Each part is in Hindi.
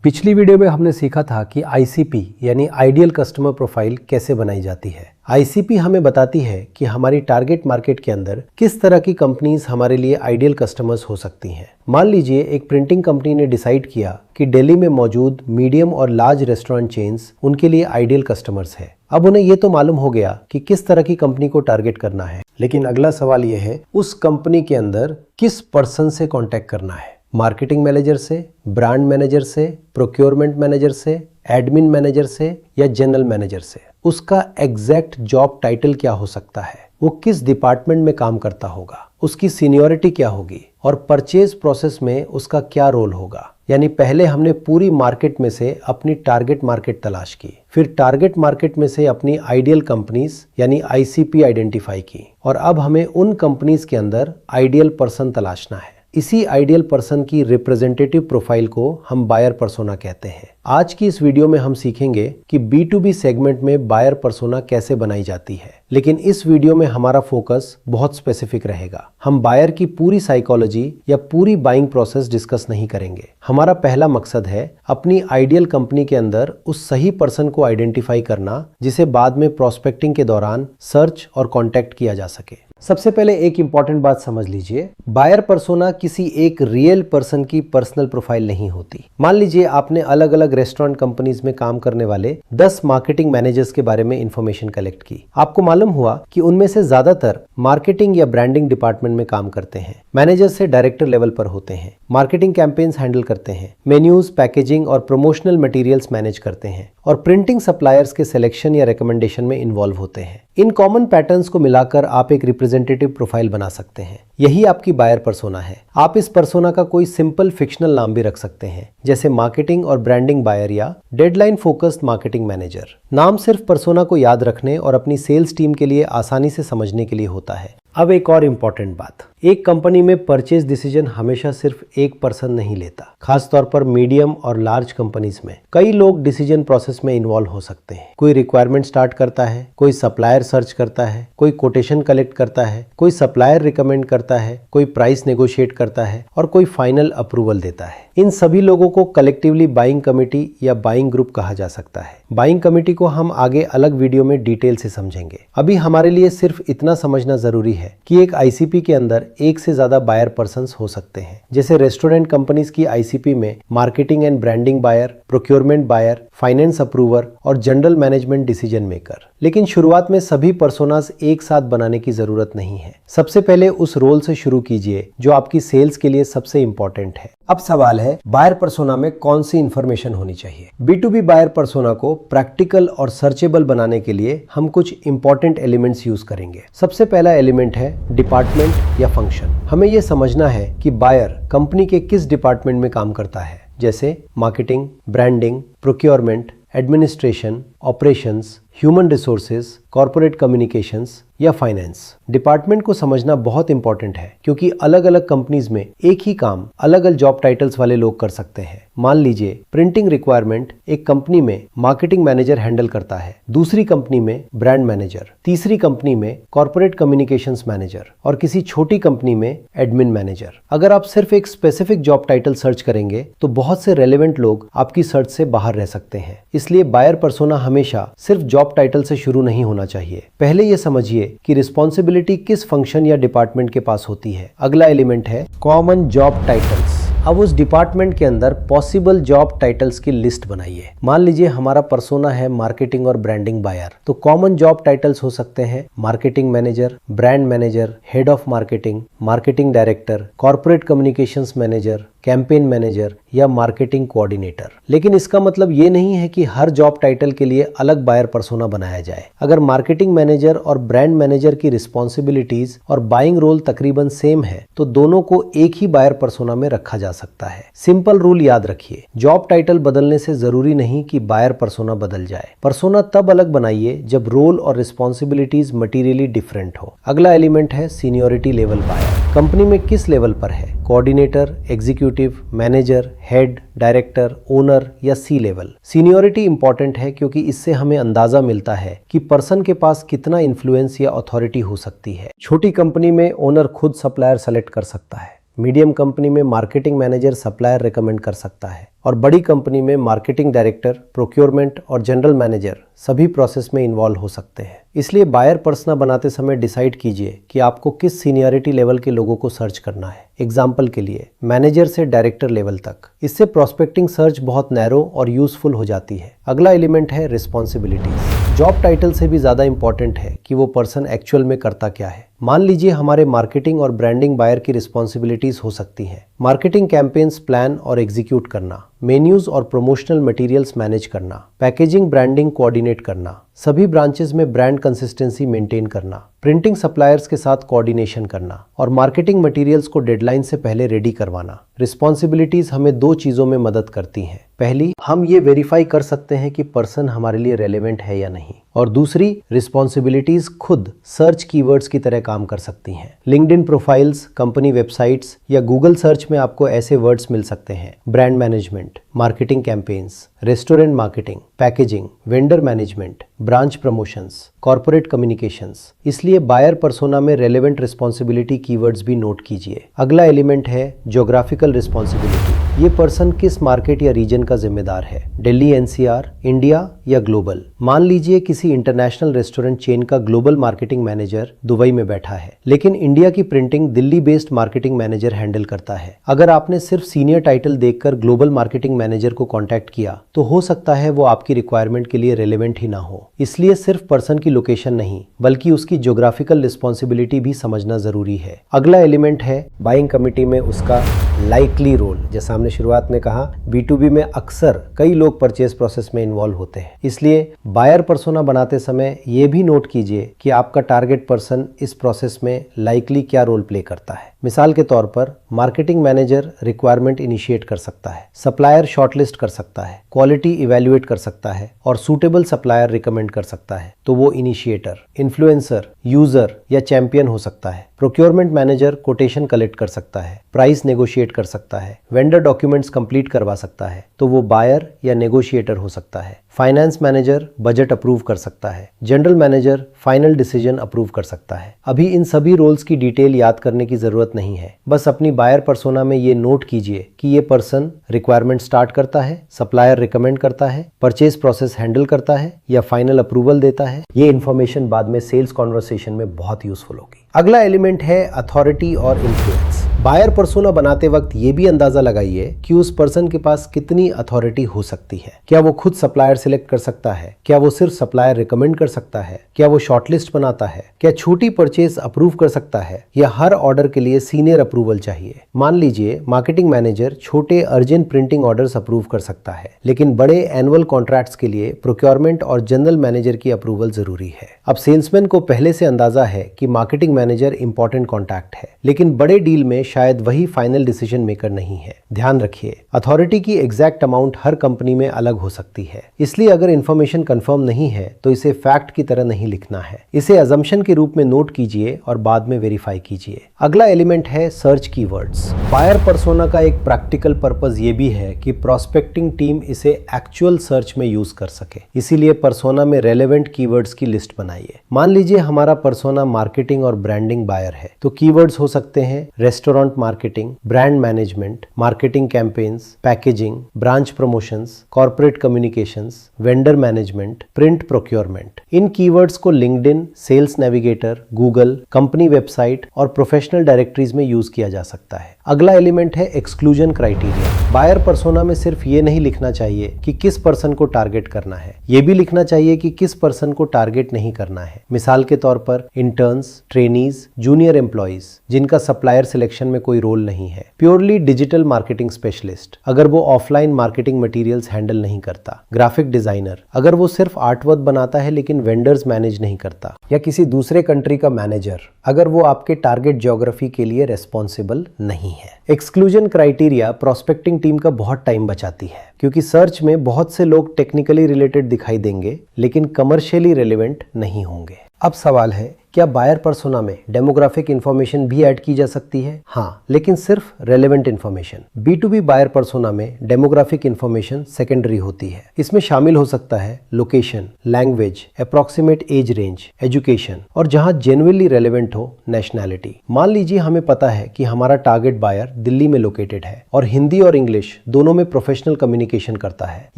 पिछली वीडियो में हमने सीखा था कि आईसीपी यानी आइडियल कस्टमर प्रोफाइल कैसे बनाई जाती है। आईसीपी हमें बताती है कि हमारी टारगेट मार्केट के अंदर किस तरह की कंपनीज हमारे लिए आइडियल कस्टमर्स हो सकती हैं। मान लीजिए एक प्रिंटिंग कंपनी ने डिसाइड किया कि दिल्ली में मौजूद मीडियम और लार्ज रेस्टोरेंट चेन्स उनके लिए आइडियल कस्टमर्स है। अब उन्हें ये तो मालूम हो गया कि किस तरह की कंपनी को टारगेट करना है, लेकिन अगला सवाल यह है उस कंपनी के अंदर किस पर्सन से कांटेक्ट करना है। मार्केटिंग मैनेजर से, ब्रांड मैनेजर से, प्रोक्योरमेंट मैनेजर से, एडमिन मैनेजर से या जनरल मैनेजर से। उसका एग्जैक्ट जॉब टाइटल क्या हो सकता है, वो किस डिपार्टमेंट में काम करता होगा, उसकी सीनियरिटी क्या होगी और परचेज प्रोसेस में उसका क्या रोल होगा। यानी पहले हमने पूरी मार्केट में से अपनी टारगेट मार्केट तलाश की, फिर टारगेट मार्केट में से अपनी आइडियल कंपनीज यानी आईसीपी आइडेंटिफाई की, और अब हमें उन कंपनीज के अंदर आइडियल पर्सन तलाशना है। इसी आइडियल पर्सन की रिप्रेजेंटेटिव प्रोफाइल को हम बायर पर्सोना कहते हैं। आज की इस वीडियो में हम सीखेंगे कि B2B सेगमेंट में बायर पर्सोना कैसे बनाई जाती है, लेकिन इस वीडियो में हमारा फोकस बहुत स्पेसिफिक रहेगा। हम बायर की पूरी साइकोलॉजी या पूरी बाइंग प्रोसेस डिस्कस नहीं करेंगे। हमारा पहला मकसद है अपनी आइडियल कंपनी के अंदर उस सही पर्सन को आइडेंटिफाई करना जिसे बाद में प्रोस्पेक्टिंग के दौरान सर्च और कॉन्टैक्ट किया जा सके। सबसे पहले एक इंपॉर्टेंट बात समझ लीजिए, बायर पर्सोना किसी एक रियल पर्सन की पर्सनल प्रोफाइल नहीं होती। मान लीजिए आपने अलग अलग रेस्टोरेंट कंपनीज में काम करने वाले 10 मार्केटिंग मैनेजर्स के बारे में इंफॉर्मेशन कलेक्ट की। आपको मालूम हुआ कि उनमें से ज्यादातर मार्केटिंग या ब्रांडिंग डिपार्टमेंट में काम करते हैं। मैनेजर से डायरेक्टर लेवल पर होते हैं, मार्केटिंग कैंपेन्स हैंडल करते हैं, मेन्यूज, पैकेजिंग और प्रमोशनल मटेरियल्स मैनेज करते हैं और प्रिंटिंग सप्लायर्स के सिलेक्शन या रिकमेंडेशन में इन्वॉल्व होते हैं। इन कॉमन पैटर्न्स को मिलाकर आप एक रिप्रेजेंटेटिव प्रोफाइल बना सकते हैं। यही आपकी बायर पर्सोना है। आप इस पर्सोना का कोई सिंपल फिक्शनल नाम भी रख सकते हैं, जैसे मार्केटिंग और ब्रांडिंग बायर या डेडलाइन फोकस्ड मार्केटिंग मैनेजर। नाम सिर्फ पर्सोना को याद रखने और अपनी सेल्स टीम के लिए आसानी से समझने के लिए होता है। अब एक और इम्पॉर्टेंट बात, एक कंपनी में परचेज डिसीजन हमेशा सिर्फ एक पर्सन नहीं लेता। खासतौर पर मीडियम और लार्ज कंपनीज में कई लोग डिसीजन प्रोसेस में इन्वॉल्व हो सकते हैं। कोई रिक्वायरमेंट स्टार्ट करता है, कोई सप्लायर सर्च करता है, कोई कोटेशन कलेक्ट करता है, कोई सप्लायर रिकमेंड करता है, कोई प्राइस नेगोशिएट करता है और कोई फाइनल अप्रूवल देता है। इन सभी लोगों को कलेक्टिवली बाइंग कमेटी या बाइंग ग्रुप कहा जा सकता है। बाइंग कमेटी को हम आगे अलग वीडियो में डिटेल से समझेंगे। अभी हमारे लिए सिर्फ इतना समझना जरूरी है कि एक आईसीपी के अंदर एक से ज्यादा बायर पर्सन्स हो सकते हैं। जैसे रेस्टोरेंट कंपनीज की आईसीपी में marketing and branding buyer, procurement buyer, finance approver और जनरल मैनेजमेंट डिसीजन मेकर। लेकिन शुरुआत में सभी पर्सोनास एक साथ बनाने की जरूरत नहीं है। सबसे पहले उस रोल से शुरू कीजिए जो आपकी सेल्स के लिए सबसे इंपॉर्टेंट है। अब सवाल है, बायर पर्सोना में कौन सी इंफॉर्मेशन होनी चाहिए। B2B बायर पर्सोना को प्रैक्टिकल और सर्चेबल बनाने के लिए हम कुछ इंपॉर्टेंट एलिमेंट्स यूज करेंगे। सबसे पहला एलिमेंट है डिपार्टमेंट या फंक्शन। हमें यह समझना है कि बायर कंपनी के किस डिपार्टमेंट में काम करता है, जैसे marketing, branding, procurement, administration, operations, human resources, corporate communications या फाइनेंस। डिपार्टमेंट को समझना बहुत इंपॉर्टेंट है क्योंकि अलग अलग कंपनीज में एक ही काम अलग अलग जॉब टाइटल्स वाले लोग कर सकते हैं। मान लीजिए प्रिंटिंग रिक्वायरमेंट एक कंपनी में मार्केटिंग मैनेजर हैंडल करता है, दूसरी कंपनी में ब्रांड मैनेजर, तीसरी कंपनी में कॉर्पोरेट कम्युनिकेशंस मैनेजर और किसी छोटी कंपनी में एडमिन मैनेजर। अगर आप सिर्फ एक स्पेसिफिक जॉब टाइटल सर्च करेंगे तो बहुत से रेलेवेंट लोग आपकी सर्च से बाहर रह सकते हैं। इसलिए बायर पर्सोना हमेशा सिर्फ जॉब टाइटल से शुरू नहीं होना चाहिए। पहले यह समझिए कि रिस्पॉन्सिबिलिटी किस फंक्शन या डिपार्टमेंट के पास होती है। अगला एलिमेंट है कॉमन जॉब टाइटल्स। अब उस डिपार्टमेंट के अंदर पॉसिबल जॉब टाइटल्स की लिस्ट बनाइए। मान लीजिए हमारा पर्सोना है मार्केटिंग और ब्रांडिंग बायर, तो कॉमन जॉब टाइटल्स हो सकते हैं marketing manager, brand manager, head of marketing, marketing director, corporate communications manager, campaign manager या मार्केटिंग कोऑर्डिनेटर। लेकिन इसका मतलब ये नहीं है कि हर जॉब टाइटल के लिए अलग बायर पर्सोना बनाया जाए। अगर मार्केटिंग मैनेजर और ब्रांड मैनेजर की रिस्पॉन्सिबिलिटीज और बाइंग रोल तकरीबन सेम है तो दोनों को एक ही बायर पर्सोना में रखा जा सकता है। सिंपल रूल याद रखिए, जॉब टाइटल बदलने से जरूरी नहीं कि बायर पर्सोना बदल जाए। पर्सोना तब अलग बनाइए जब रोल और रिस्पॉन्सिबिलिटीज मटीरियली डिफरेंट हो। अगला एलिमेंट है सीनियोरिटी लेवल बायर। कंपनी में किस लेवल पर है, coordinator, executive, manager, head, director, owner या सी लेवल। सीनियोरिटी इंपॉर्टेंट है क्योंकि इससे हमें अंदाजा मिलता है कि पर्सन के पास कितना इन्फ्लुएंस या अथॉरिटी हो सकती है। छोटी कंपनी में ओनर खुद सप्लायर सेलेक्ट कर सकता है, मीडियम कंपनी में मार्केटिंग मैनेजर सप्लायर रिकमेंड कर सकता है और बड़ी कंपनी में मार्केटिंग डायरेक्टर, प्रोक्योरमेंट और जनरल मैनेजर सभी प्रोसेस में इन्वॉल्व हो सकते हैं। इसलिए बायर पर्सना बनाते समय डिसाइड कीजिए कि आपको किस सीनियरिटी लेवल के लोगों को सर्च करना है। एग्जाम्पल के लिए मैनेजर से डायरेक्टर लेवल तक। इससे प्रोस्पेक्टिंग सर्च बहुत नैरो और यूजफुल हो जाती है। अगला एलिमेंट है रिस्पॉन्सिबिलिटीज। जॉब टाइटल से भी ज्यादा इंपॉर्टेंट है कि वो पर्सन एक्चुअल में करता क्या है। मान लीजिए हमारे मार्केटिंग और ब्रांडिंग बायर की रिस्पॉन्सिबिलिटीज हो सकती हैं। मार्केटिंग कैंपेन्स प्लान और एग्जीक्यूट करना, मेन्यूज और प्रमोशनल मटेरियल्स मैनेज करना, पैकेजिंग ब्रांडिंग कोऑर्डिनेट करना, सभी ब्रांचेस में ब्रांड कंसिस्टेंसी मेंटेन करना, प्रिंटिंग सप्लायर्स के साथ कोऑर्डिनेशन करना और मार्केटिंग मटेरियल्स को डेडलाइन से पहले रेडी करवाना। रिस्पॉन्सिबिलिटीज हमें दो चीजों में मदद करती हैं। पहली, हम ये वेरीफाई कर सकते हैं कि पर्सन हमारे लिए रेलेवेंट है या नहीं, और दूसरी, रिस्पॉन्सिबिलिटीज खुद सर्च कीवर्ड्स की तरह काम कर सकती हैं। लिंक्डइन प्रोफाइल्स, कंपनी वेबसाइट्स या गूगल सर्च में आपको ऐसे वर्ड्स मिल सकते हैं: brand management, marketing campaigns, restaurant marketing, packaging, vendor management, branch promotions, corporate communications. इसलिए बायर पर्सोना में रेलेवेंट रिस्पॉन्सिबिलिटी कीवर्ड्स भी नोट कीजिए। अगला एलिमेंट है ज्योग्राफिकल रिस्पॉन्सिबिलिटी। ये पर्सन किस मार्केट या रीजन का जिम्मेदार है, दिल्ली, एनसीआर, इंडिया या ग्लोबल। मान लीजिए किसी इंटरनेशनल रेस्टोरेंट चेन का ग्लोबल मार्केटिंग मैनेजर दुबई में बैठा है, लेकिन इंडिया की printing Delhi based marketing manager handle करता है। अगर आपने सिर्फ सीनियर टाइटल देखकर ग्लोबल मार्केटिंग मैनेजर को कांटेक्ट किया तो हो सकता है वो आपकी रिक्वायरमेंट के लिए रेलेवेंट ही ना हो। इसलिए सिर्फ पर्सन की लोकेशन नहीं बल्कि उसकी ज्योग्राफिकल रिस्पॉन्सिबिलिटी भी समझना जरूरी है। अगला एलिमेंट है बाइंग कमिटी में उसका लाइकली रोल। जैसा हमने शुरुआत में कहा, B2B में अक्सर कई लोग परचेज प्रोसेस में इन्वॉल्व होते हैं। इसलिए बायर पर्सोना बनाते समय ये भी नोट कीजिए कि आपका टारगेट पर्सन इस प्रोसेस में लाइकली क्या रोल प्ले करता है। मिसाल के तौर पर मार्केटिंग मैनेजर रिक्वायरमेंट इनिशिएट कर सकता है, सप्लायर शॉर्टलिस्ट कर सकता है, क्वालिटी इवैल्यूएट कर सकता है और सूटेबल सप्लायर रिकमेंड कर सकता है, तो वो इनिशिएटर, इन्फ्लुएंसर, यूजर या चैंपियन हो सकता है। प्रोक्योरमेंट मैनेजर कोटेशन कलेक्ट कर सकता है, प्राइस नेगोशिएट कर सकता है, वेंडर डॉक्यूमेंट्स कंप्लीट करवा सकता है, तो वो बायर या नेगोशिएटर हो सकता है। फाइनेंस मैनेजर बजट अप्रूव कर सकता है, general manager final decision approve कर सकता है। अभी इन सभी रोल्स की डिटेल याद करने की जरूरत नहीं है, बस अपनी बायर पर्सोना में ये नोट कीजिए कि ये पर्सन रिक्वायरमेंट स्टार्ट करता है, सप्लायर रिकमेंड करता है, परचेज प्रोसेस हैंडल करता है या फाइनल अप्रूवल देता है। ये इन्फॉर्मेशन बाद में सेल्स कॉन्वर्सेशन में बहुत यूजफुल होगी। अगला एलिमेंट है अथॉरिटी और इन्फ्लुएंस। बायर पर्सोना बनाते वक्त ये भी अंदाजा लगाइए कि उस पर्सन के पास कितनी अथॉरिटी हो सकती है। क्या वो खुद सप्लायर सिलेक्ट कर सकता है? क्या वो सिर्फ सप्लायर रिकमेंड कर सकता है? क्या वो शॉर्टलिस्ट बनाता है? क्या छोटी परचेज अप्रूव कर सकता है या हर ऑर्डर के लिए सीनियर अप्रूवल चाहिए? मान लीजिए मार्केटिंग मैनेजर छोटे अर्जेंट प्रिंटिंग ऑर्डर्स अप्रूव कर सकता है, लेकिन बड़े एनुअल कॉन्ट्रैक्ट्स के लिए प्रोक्योरमेंट और जनरल मैनेजर की अप्रूवल जरूरी है। अब सेल्समैन को पहले से अंदाजा है कि मार्केटिंग मैनेजर इंपॉर्टेंट कॉन्टैक्ट है, लेकिन बड़े डील में शायद वही फाइनल डिसीजन मेकर नहीं है। ध्यान रखिए, अथॉरिटी की एग्जैक्ट अमाउंट हर कंपनी में अलग हो सकती है, इसलिए अगर इंफॉर्मेशन कंफर्म नहीं है तो इसे फैक्ट की तरह नहीं लिखना है। इसे अजम्पशन के रूप में नोट कीजिए और बाद में वेरीफाई कीजिए। अगला एलिमेंट है सर्च कीवर्ड्स। बायर पर्सोना का एक प्रैक्टिकल पर्पस ये भी है कि प्रोस्पेक्टिंग टीम इसे एक्चुअल सर्च में यूज कर सके, इसीलिए पर्सोना में रेलेवेंट कीवर्ड्स की लिस्ट बनाइए। मान लीजिए हमारा पर्सोना मार्केटिंग और ब्रांडिंग बायर है, तो कीवर्ड्स हो सकते हैं restaurant marketing, brand management, marketing campaigns, packaging, branch promotions, corporate communications, vendor management, print procurement. इन कीवर्ड्स को LinkedIn, sales navigator, Google, company website और प्रोफेशनल डायरेक्टरीज में यूज किया जा सकता है। अगला एलिमेंट है एक्सक्लूजन क्राइटेरिया। बायर पर्सोना में सिर्फ ये नहीं लिखना चाहिए कि किस पर्सन को टारगेट करना है, ये भी लिखना चाहिए कि किस पर्सन को टारगेट नहीं करना है। मिसाल के तौर पर इंटर्न्स, ट्रेनीज, जूनियर एम्प्लॉइज जिनका सप्लायर सिलेक्शन में कोई रोल नहीं है, प्योरली डिजिटल मार्केटिंग स्पेशलिस्ट अगर वो ऑफलाइन मार्केटिंग मटेरियल्स हैंडल नहीं करता, ग्राफिक डिजाइनर अगर वो सिर्फ आर्टवर्क बनाता है लेकिन वेंडर्स मैनेज नहीं करता, या किसी दूसरे कंट्री का मैनेजर अगर वो आपके टारगेट ज्योग्राफी के लिए रेस्पॉन्सिबल नहीं है। एक्सक्लूजन क्राइटेरिया प्रोस्पेक्टिंग टीम का बहुत टाइम बचाती है, क्योंकि सर्च में बहुत से लोग टेक्निकली रिलेटेड दिखाई देंगे लेकिन कमर्शियली रिलेवेंट नहीं होंगे। अब सवाल है, क्या बायर पर्सोना में डेमोग्राफिक इंफॉर्मेशन भी ऐड की जा सकती है? हाँ, लेकिन सिर्फ relevant information. B2B buyer persona में डेमोग्राफिक इंफॉर्मेशन सेकेंडरी होती है। इसमें शामिल हो सकता है location, language, approximate age range, education और जहां जेन्युइनली रेलेवेंट हो, नेशनैलिटी। मान लीजिए हमें पता है कि हमारा टारगेट बायर दिल्ली में लोकेटेड है और हिंदी और इंग्लिश दोनों में प्रोफेशनल कम्युनिकेशन करता है।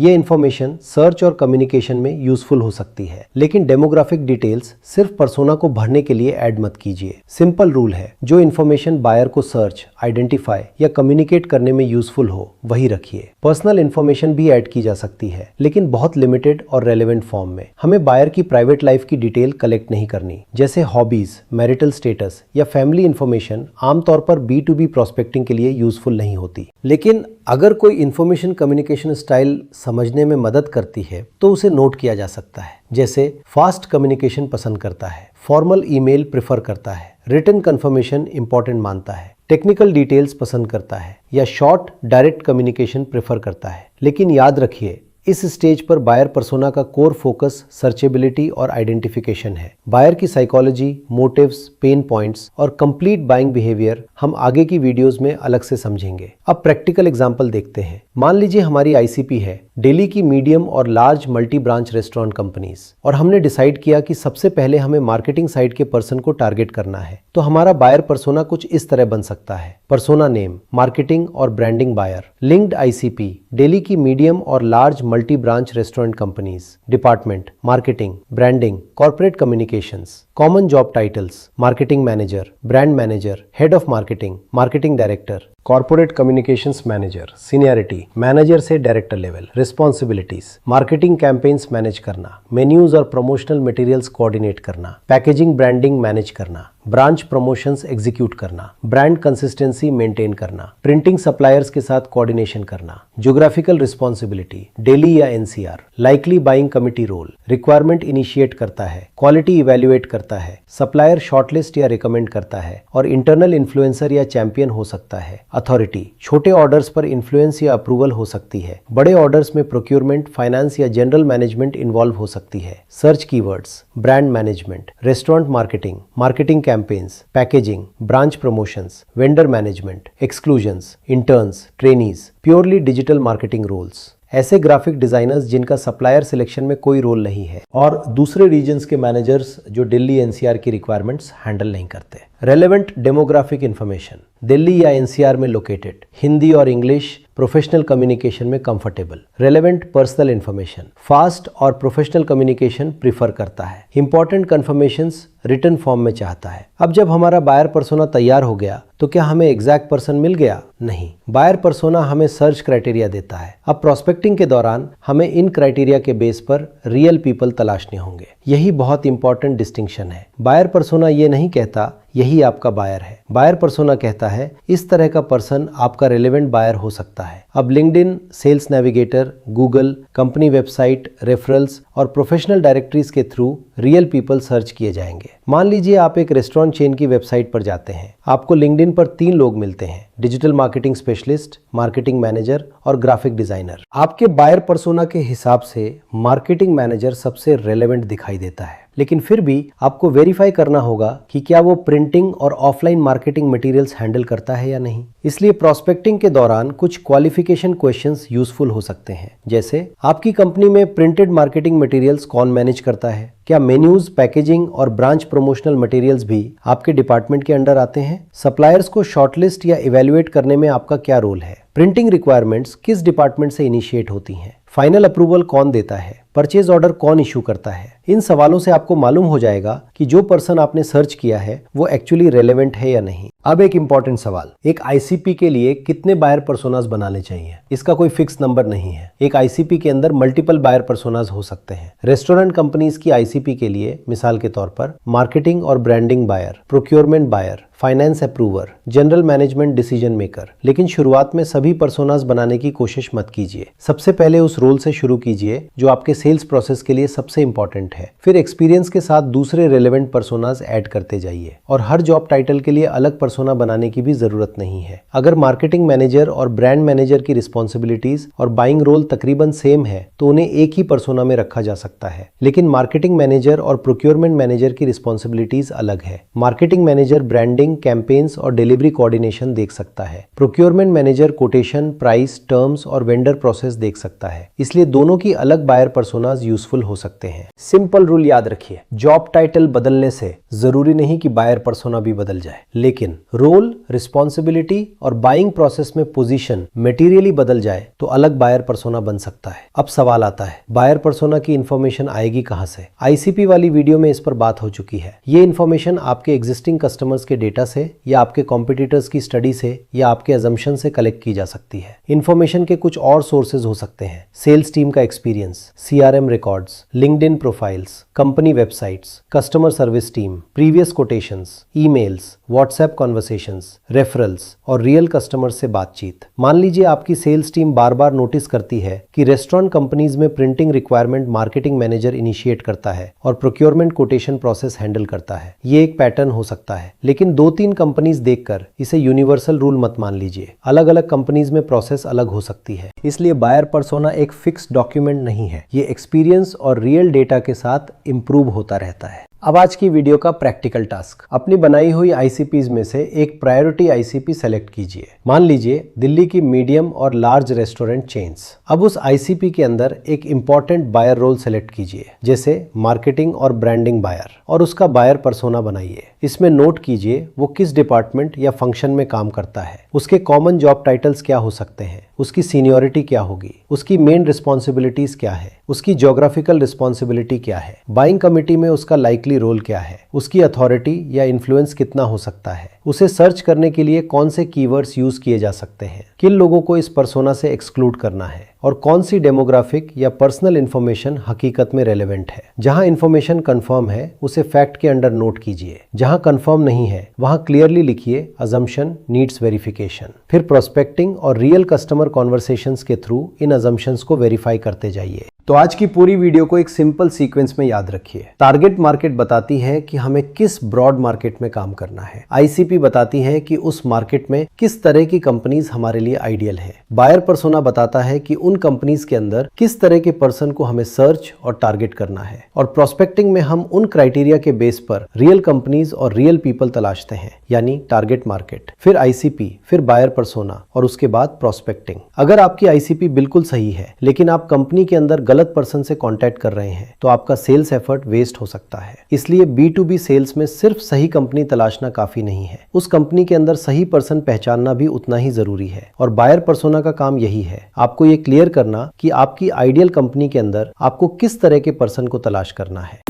ये इंफॉर्मेशन सर्च और कम्युनिकेशन में यूजफुल हो सकती है, लेकिन डेमोग्राफिक डिटेल्स सिर्फ पर्सोना को भरने के लिए ऐड मत कीजिए। सिंपल रूल है, जो इन्फॉर्मेशन बायर को सर्च, आइडेंटिफाई या कम्युनिकेट करने में यूजफुल हो वही रखिए। पर्सनल इन्फॉर्मेशन भी ऐड की जा सकती है, लेकिन बहुत लिमिटेड और रेलेवेंट फॉर्म में। हमें बायर की प्राइवेट लाइफ की डिटेल कलेक्ट नहीं करनी, जैसे हॉबीज, मैरिटल स्टेटस या फैमिली इन्फॉर्मेशन आमतौर पर B2B प्रोस्पेक्टिंग के लिए यूजफुल नहीं होती। लेकिन अगर कोई इन्फॉर्मेशन कम्युनिकेशन स्टाइल समझने में मदद करती है तो उसे नोट किया जा सकता है, जैसे फास्ट कम्युनिकेशन पसंद करता है, फॉर्मल ईमेल प्रेफर करता है, रिटन कंफर्मेशन इंपॉर्टेंट मानता है, टेक्निकल डिटेल्स पसंद करता है या शॉर्ट डायरेक्ट कम्युनिकेशन प्रेफर करता है। लेकिन याद रखिए, इस स्टेज पर बायर पर्सोना का कोर फोकस सर्चेबिलिटी और आइडेंटिफिकेशन है। बायर की साइकोलॉजी, मोटिव्स, पेन पॉइंट्स और कंप्लीट बाइंग बिहेवियर हम आगे की वीडियोस में अलग से समझेंगे। अब प्रैक्टिकल एग्जांपल देखते हैं। मान लीजिए हमारी ICP है दिल्ली की मीडियम और large multi branch restaurant companies, और हमने डिसाइड किया कि सबसे पहले हमें मार्केटिंग साइड के पर्सन को टारगेट करना है। तो हमारा बायर पर्सोना कुछ इस तरह बन सकता है। पर्सोना नेम, मार्केटिंग और branding buyer, linked ICP, Delhi की मीडियम और large multi branch restaurant companies, department, marketing, branding, corporate communications, common job titles, marketing manager, brand manager, head of marketing, marketing director, corporate communications manager, seniority, manager से director level, responsibilities, marketing campaigns manage करना, मेन्यूज और प्रमोशनल मटेरियल्स कोऑर्डिनेट करना, पैकेजिंग ब्रांडिंग मैनेज करना, ब्रांच प्रमोशंस एग्जीक्यूट करना, ब्रांड कंसिस्टेंसी मेंटेन करना, प्रिंटिंग सप्लायर्स के साथ कोऑर्डिनेशन करना, ज्योग्राफिकल रिस्पॉन्सिबिलिटी, दिल्ली या NCR, likely buying committee role, requirement initiate करता है, क्वालिटी इवैल्यूएट करता है, सप्लायर शॉर्टलिस्ट या रिकमेंड करता है और इंटरनल इन्फ्लुएंसर या चैंपियन हो सकता है। अथॉरिटी, छोटे ऑर्डर्स पर इन्फ्लुएंस या अप्रूवल हो सकती है। बड़े ऑर्डर्स में प्रोक्योरमेंट, फाइनेंस या जनरल मैनेजमेंट इन्वॉल्व हो सकती है। Search keywords, brand management, restaurant marketing, marketing campaigns, packaging, branch promotions, vendor management, exclusions, interns, trainees, purely digital marketing roles. ऐसे ग्राफिक डिजाइनर्स जिनका सप्लायर सिलेक्शन में कोई रोल नहीं है और दूसरे रीजन्स के मैनेजर्स जो दिल्ली NCR की रिक्वायरमेंट्स हैंडल नहीं करते। रेलेवेंट डेमोग्राफिक इंफॉर्मेशन, दिल्ली या NCR में लोकेटेड, हिंदी और इंग्लिश, प्रोफेशनल कम्युनिकेशन में comfortable. Relevant personal information, fast और प्रोफेशनल कम्युनिकेशन प्रीफर करता है। इंपॉर्टेंट कंफर्मेशंस रिटन फॉर्म में चाहता है। अब जब हमारा बायर पर्सोना तैयार हो गया तो क्या हमें एग्जैक्ट पर्सन मिल गया? नहीं, बायर पर्सोना हमें सर्च क्राइटेरिया देता है। अब प्रोस्पेक्टिंग के दौरान हमें इन क्राइटेरिया के बेस पर रियल पीपल तलाशने होंगे। यही बहुत इंपॉर्टेंट डिस्टिंक्शन है। बायर पर्सोना ये नहीं कहता यही आपका बायर है। बायर पर्सोना कहता है इस तरह का पर्सन आपका रेलेवेंट बायर हो सकता है। अब LinkedIn, sales navigator, Google, company website, referrals और प्रोफेशनल डायरेक्टरीज के थ्रू रियल पीपल सर्च किए जाएंगे। मान लीजिए आप एक रेस्टोरेंट चेन की वेबसाइट पर जाते हैं। आपको लिंक्डइन पर 3 लोग मिलते हैं, digital marketing specialist, marketing manager और ग्राफिक डिजाइनर। आपके बायर पर्सोना के हिसाब से मार्केटिंग मैनेजर सबसे रेलेवेंट दिखाई देता है, लेकिन फिर भी आपको वेरीफाई करना होगा कि क्या वो प्रिंटिंग और ऑफलाइन मार्केटिंग मटेरियल्स हैंडल करता है या नहीं। इसलिए प्रोस्पेक्टिंग के दौरान कुछ क्वालिफिकेशन क्वेश्चंस यूजफुल हो सकते हैं, जैसे आपकी कंपनी में प्रिंटेड मार्केटिंग मटेरियल्स कौन मैनेज करता है? क्या मेन्यूज, पैकेजिंग और ब्रांच प्रमोशनल मटेरियल्स भी आपके डिपार्टमेंट के अंडर आते हैं? सप्लायर्स को शॉर्टलिस्ट या इवैल्यूएट करने में आपका क्या रोल है? प्रिंटिंग रिक्वायरमेंट्स किस डिपार्टमेंट से इनिशिएट होती हैं? फाइनल अप्रूवल कौन देता है? परचेज ऑर्डर कौन इशू करता है? इन सवालों से आपको मालूम हो जाएगा कि जो पर्सन आपने सर्च किया है वो एक्चुअली रेलेवेंट है या नहीं। अब एक इंपॉर्टेंट सवाल, एक ICP के लिए कितने बायर पर्सोनास बनाने चाहिए? इसका कोई फिक्स नंबर नहीं है। एक ICP के अंदर मल्टीपल बायर पर्सोनास हो सकते हैं। रेस्टोरेंट कंपनीज की ICP के लिए मिसाल के तौर पर मार्केटिंग और branding buyer, procurement buyer, finance approver, general management decision maker. लेकिन शुरुआत में सभी पर्सोनास बनाने की कोशिश मत कीजिए। सबसे पहले उस रोल से शुरू कीजिए जो आपके सेल्स प्रोसेस के लिए सबसे इंपॉर्टेंट है। फिर एक्सपीरियंस के साथ दूसरे रेलेवेंट पर्सोनास ऐड करते जाइए। और हर जॉब टाइटल के लिए अलग पर्सोना बनाने की भी जरूरत नहीं है। अगर मार्केटिंग मैनेजर और ब्रांड मैनेजर की रिस्पॉन्सिबिलिटीज और बाइंग रोल तकरीबन सेम है तो उन्हें एक ही पर्सोना में रखा जा सकता है। लेकिन मार्केटिंग मैनेजर और प्रोक्योरमेंट मैनेजर की रिस्पॉन्सिबिलिटीज अलग है। मार्केटिंग मैनेजर ब्रांडिंग, कैंपेन्स और डिलीवरी कोऑर्डिनेशन देख सकता है। Procurement manager quotation, price, terms और वेंडर प्रोसेस देख सकता है। इसलिए दोनों की अलग बायर पर्सोनास यूजफुल हो सकते हैं। सिंपल रूल याद रखिए, जॉब टाइटल बदलने से जरूरी नहीं कि बायर पर्सोना भी बदल जाए, लेकिन रोल, रिस्पॉन्सिबिलिटी और बाइंग प्रोसेस में पोजीशन मटेरियली बदल जाए तो अलग बायर पर्सोना बन सकता है। अब सवाल आता है, बायर पर्सोना की इंफॉर्मेशन आएगी कहां से? आईसीपी वाली वीडियो में इस पर बात हो चुकी है। ये इंफॉर्मेशन आपके एग्जिस्टिंग कस्टमर्स के डेटा से या आपके कॉम्पिटिटर्स की स्टडी से या आपके अजम्पशन से कलेक्ट की जा सकती है। इंफॉर्मेशन के कुछ और सोर्सेज हो सकते हैं, सेल्स टीम का experience, CRM records, LinkedIn profiles, company websites, customer service team, previous quotations, emails, WhatsApp conversations, referrals और रियल कस्टमर्स से बातचीत। मान लीजिए आपकी सेल्स टीम बार बार नोटिस करती है कि रेस्टोरेंट कंपनीज में printing requirement marketing manager initiate करता है और प्रोक्योरमेंट कोटेशन प्रोसेस हैंडल करता है। ये एक पैटर्न हो सकता है, लेकिन 2-3 कंपनीज देखकर इसे यूनिवर्सल रूल मत मान लीजिए। अलग अलग कंपनीज में प्रोसेस अलग हो सकती है। इसलिए बायर पर्सोना एक फिक्स डॉक्यूमेंट नहीं है। ये एक्सपीरियंस और रियल डेटा के साथ इंप्रूव होता रहता है। अब आज की वीडियो का प्रैक्टिकल टास्क, अपनी बनाई हुई आईसीपीज में से एक प्रायोरिटी आईसीपी सेलेक्ट कीजिए। मान लीजिए दिल्ली की मीडियम और लार्ज रेस्टोरेंट चेन्स। अब उस आईसीपी के अंदर एक इंपॉर्टेंट बायर रोल सेलेक्ट कीजिए, जैसे मार्केटिंग और ब्रांडिंग बायर, और उसका बायर पर्सोना बनाइए। इसमें नोट कीजिए वो किस डिपार्टमेंट या फंक्शन में काम करता है, उसके कॉमन जॉब टाइटल्स क्या हो सकते हैं, उसकी सीनियोरिटी क्या होगी, उसकी मेन रिस्पॉन्सिबिलिटीज क्या है, उसकी ज्योग्राफिकल रिस्पॉन्सिबिलिटी क्या है, बाइंग कमिटी में उसका लाइकली रोल क्या है, उसकी अथॉरिटी या इन्फ्लुएंस कितना हो सकता है, उसे सर्च करने के लिए कौन से कीवर्ड्स यूज किए जा सकते हैं, किन लोगों को इस पर्सोना से एक्सक्लूड करना है और कौन सी डेमोग्राफिक या पर्सनल इंफॉर्मेशन हकीकत में रेलेवेंट है। जहां इंफॉर्मेशन कंफर्म है उसे फैक्ट के अंडर नोट कीजिए, जहां कंफर्म नहीं है वहां क्लियरली लिखिए अजम्पशन नीड्स वेरिफिकेशन। फिर प्रोस्पेक्टिंग और रियल कस्टमर कॉन्वर्सेशंस के थ्रू इन अजम्पशंस को वेरीफाई करते जाइए। तो आज की पूरी वीडियो को एक सिंपल सीक्वेंस में याद रखिए। टारगेट मार्केट बताती है कि हमें किस ब्रॉड मार्केट में काम करना है। आईसीपी बताती है कि उस मार्केट में किस तरह की कंपनीज हमारे लिए आइडियल है। बायर पर्सोना बताता है कि उन कंपनीज के अंदर किस तरह के पर्सन को हमें सर्च और टारगेट करना है। और प्रोस्पेक्टिंग में हम उन क्राइटेरिया के बेस पर रियल कंपनीज और रियल पीपल तलाशते हैं, यानी टारगेट मार्केट, फिर आईसीपी, फिर बायर पर्सोना और उसके बाद प्रोस्पेक्टिंग। अगर आपकी आईसीपी बिल्कुल सही है लेकिन आप कंपनी के अंदर गलत पर्सन से कांटेक्ट कर रहे हैं तो आपका सेल्स एफर्ट वेस्ट हो सकता है। इसलिए B2B सेल्स में सिर्फ सही कंपनी तलाशना काफी नहीं है, उस कंपनी के अंदर सही पर्सन पहचानना भी उतना ही जरूरी है। और बायर पर्सोना का काम यही है, आपको ये क्लियर करना कि आपकी आइडियल कंपनी के अंदर आपको किस तरह के पर्सन को तलाश करना है।